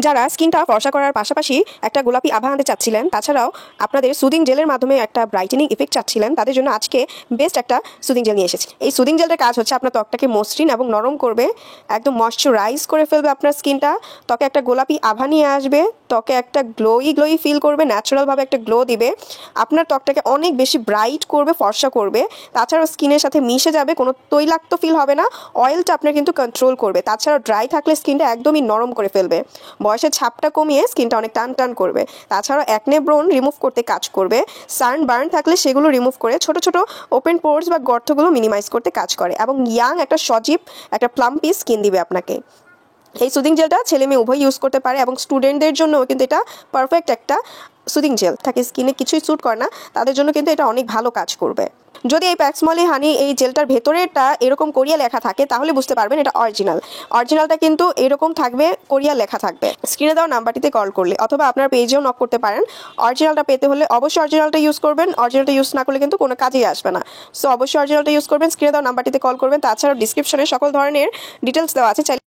যারা স্কিনটা ফর্সা করার পাশাপাশি একটা গোলাপি আভা আনতে চাচ্ছিলেন, তাছাড়াও আপনাদের সুদিং জেলের মাধ্যমে একটা ব্রাইটেনিং ইফেক্ট চাচ্ছিলেন, তাদের জন্য আজকে বেস্ট একটা সুদিং জেল নিয়ে এসেছি। এই সুদিং জেলটার কাজ হচ্ছে আপনার ত্বকটাকে মসৃণ এবং নরম করবে, একদম ময়শ্চারাইজ করে ফেলবে আপনার স্কিনটা, ত্বকে একটা গোলাপি আভা নিয়ে আসবে, ত্বকে একটা গ্লোই ফিল করবে, ন্যাচারালভাবে একটা গ্লো দিবে, আপনার ত্বকটাকে অনেক বেশি ব্রাইট করবে, ফর্সা করবে। তাছাড়াও স্কিনের সাথে মিশে যাবে, কোনো তৈলাক্ত ফিল হবে না, অয়েলটা আপনার কিন্তু কন্ট্রোল করবে। তাছাড়াও ড্রাই থাকলে স্কিনটা একদমই নরম করে ফেলবে, বয়সের ছাপটা কমিয়ে স্কিনটা অনেক টান করবে। তাছাড়াও অ্যাকনে ব্রোন রিমুভ করতে কাজ করবে, সানবার্ন থাকলে সেগুলো রিমুভ করে ছোট ছোট ওপেন পোর্স বা গর্তগুলো মিনিমাইজ করতে কাজ করে, এবং ইয়াং একটা সজীব একটা প্লাম্পি স্কিন দিবে আপনাকে। এই সুদিং জেলটা ছেলে মেয়ে উভয় ইউজ করতে পারে, এবং স্টুডেন্টদের জন্য কিন্তু এটা পারফেক্ট একটা সুদিং জেল। থাকে স্কিনে কিছুই স্যুট করে না, তাদের জন্য কিন্তু এটা অনেক ভালো কাজ করবে। যদি এই প্যাক্সমলি হানি এই জেলটার ভেতরেরটা এরকম কোরিয়া লেখা থাকে তাহলে বুঝতে পারবেন এটা অরিজিনালটা কিন্তু এরকম থাকবে, কোরিয়া লেখা থাকবে। স্ক্রিনে দেওয়া নাম্বারটিতে কল করলে অথবা আপনার পেজেও নক করতে পারেন। অরিজিনালটা পেতে হলে অবশ্যই অরিজিনালটা ইউজ করবেন, অরিজিনালটা ইউজ না করলে কিন্তু কোনো কাজেই আসবে না। সো অবশ্যই অরিজিনালটা ইউজ করবেন, স্ক্রিনে দেওয়া নাম্বারটিতে কল করবেন। তাছাড়াও ডিসক্রিপশনে সকল ধরনের ডিটেলস দেওয়া আছে, চাইলে